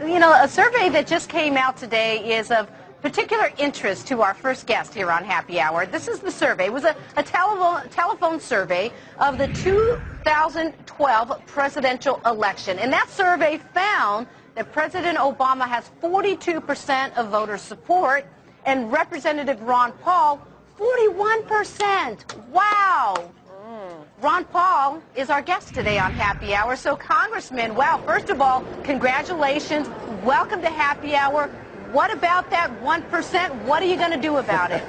You know, a survey that just came out today is of particular interest to our first guest here on Happy Hour. This is the survey. It was a telephone survey of the 2012 presidential election. And that survey found that President Obama has 42% of voter support and Representative Ron Paul 41%. Wow. Ron Paul is our guest today on Happy Hour. So, Congressman, wow, first of all, congratulations. Welcome to Happy Hour. What about that 1%? What are you going to do about it?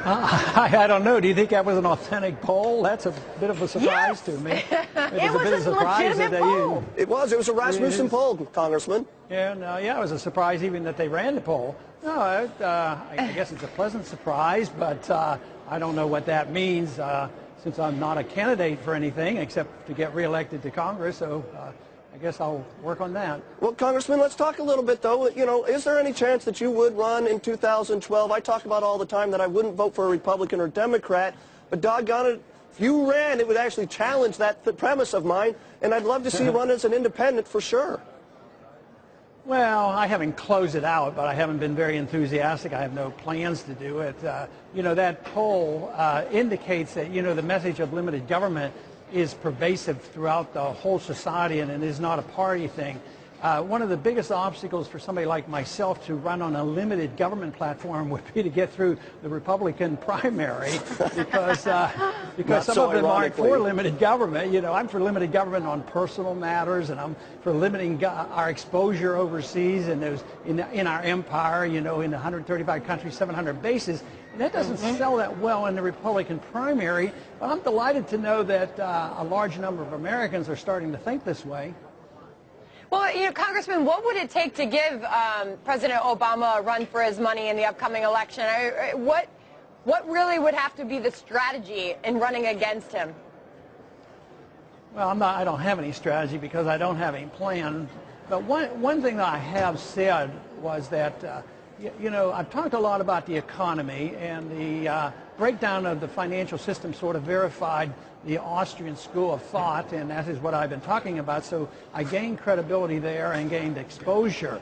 I don't know. Do you think that was an authentic poll? That's a bit of a surprise to me. It was a legitimate poll. It was a Rasmussen poll, Congressman. Yeah, no, yeah, it was a surprise even that they ran the poll. No, I guess it's a pleasant surprise, but I don't know what that means since I'm not a candidate for anything except to get reelected to Congress. So I guess I'll work on that. Well, Congressman, let's talk a little bit, though. You know, is there any chance that you would run in 2012? I talk about all the time that I wouldn't vote for a Republican or Democrat, but doggone it, if you ran, it would actually challenge that premise of mine, and I'd love to see you run as an independent for sure. Well, I haven't closed it out, but I haven't been very enthusiastic. I have no plans to do it. You know, that poll indicates that, you know, the message of limited government is pervasive throughout the whole society, and it is not a party thing. One of the biggest obstacles for somebody like myself to run on a limited government platform would be to get through the Republican primary because some of them aren't for limited government. You know, I'm for limited government on personal matters, and I'm for limiting our exposure overseas and in our empire, you know, in 135 countries, 700 bases. And that doesn't sell that well in the Republican primary, but I'm delighted to know that a large number of Americans are starting to think this way. Well, you know, Congressman, what would it take to give President Obama a run for his money in the upcoming election? What really would have to be the strategy in running against him? Well, I don't have any strategy because I don't have any plan. But one thing that I have said was that, you know, I've talked a lot about the economy, and the breakdown of the financial system sort of verified the Austrian school of thought, and that is what I've been talking about. So I gained credibility there and gained exposure.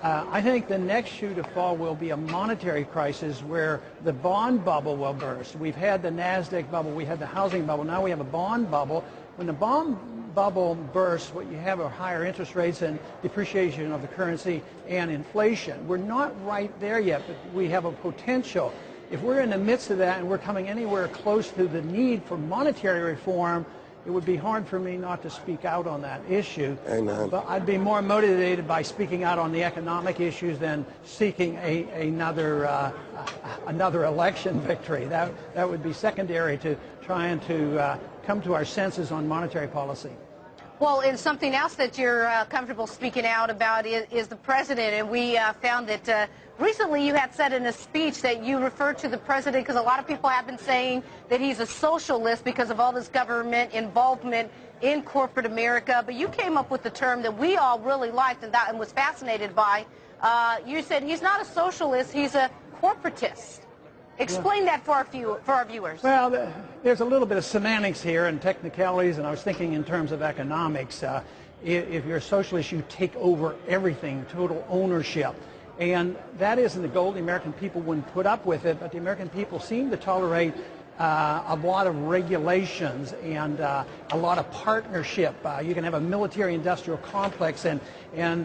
I think the next shoe to fall will be a monetary crisis where the bond bubble will burst. We've had the NASDAQ bubble, we had the housing bubble, now we have a bond bubble. When the bond bubble bursts, what you have are higher interest rates and depreciation of the currency and inflation. We're not right there yet, but we have a potential. If we're in the midst of that and we're coming anywhere close to the need for monetary reform, it would be hard for me not to speak out on that issue. Amen. But I'd be more motivated by speaking out on the economic issues than seeking another election victory. That would be secondary to trying to come to our senses on monetary policy. Well, and something else that you're comfortable speaking out about is the president. And we found that recently you had said in a speech that you referred to the president because a lot of people have been saying that he's a socialist because of all this government involvement in corporate America. But you came up with the term that we all really liked and was fascinated by. You said he's not a socialist, he's a corporatist. Explain that for our viewers. Well, there's a little bit of semantics here and technicalities, and I was thinking in terms of economics. If you're a socialist, you take over everything, total ownership. And that isn't the goal. The American people wouldn't put up with it, but the American people seem to tolerate a lot of regulations and a lot of partnership. You can have a military-industrial complex, and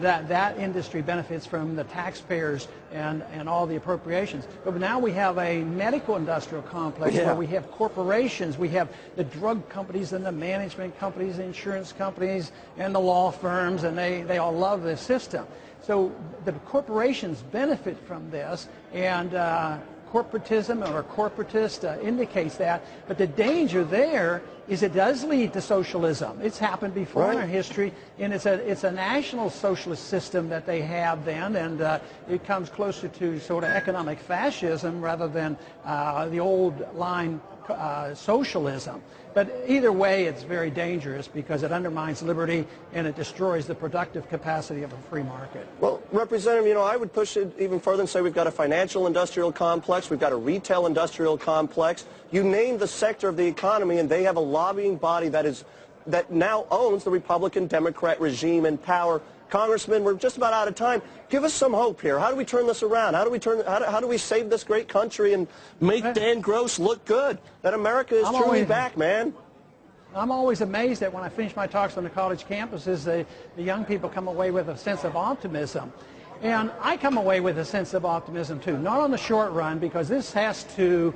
that industry benefits from the taxpayers and all the appropriations. But now we have a medical-industrial complex where we have corporations, we have the drug companies and the management companies, the insurance companies, and the law firms, and they all love this system. So the corporations benefit from this, and corporatism or corporatist indicates that. But the danger there is it does lead to socialism. It's happened before in our history, and it's a national socialist system that they have then, and it comes closer to sort of economic fascism rather than the old line socialism. But either way, it's very dangerous because it undermines liberty and it destroys the productive capacity of a free market. Well, Representative, you know, I would push it even further and say we've got a financial industrial complex, we've got a retail industrial complex. You name the sector of the economy, and they have a lobbying body that now owns the Republican-Democrat regime in power Congressman, we're just about out of time. Give us some hope here. How do we turn this around? How do we save this great country and make Dan Gross look good? That America is truly back, man. I'm always amazed that when I finish my talks on the college campuses, the young people come away with a sense of optimism. And I come away with a sense of optimism, too. Not on the short run, because this has to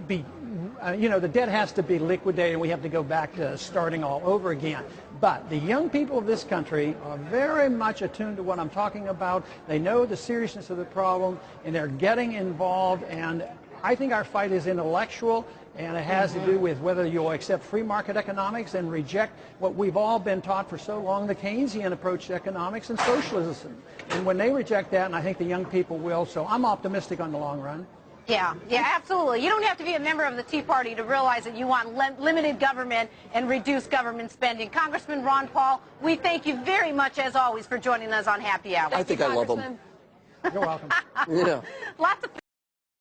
the debt has to be liquidated, and we have to go back to starting all over again. But the young people of this country are very much attuned to what I'm talking about. They know the seriousness of the problem, and they're getting involved. And I think our fight is intellectual, and it has to do with whether you'll accept free market economics and reject what we've all been taught for so long, the Keynesian approach to economics and socialism. And when they reject that, and I think the young people will, so I'm optimistic on the long run. Yeah, absolutely. You don't have to be a member of the Tea Party to realize that you want limited government and reduced government spending. Congressman Ron Paul, we thank you very much, as always, for joining us on Happy Hour. I think I love him. You're welcome. Yeah. Lots of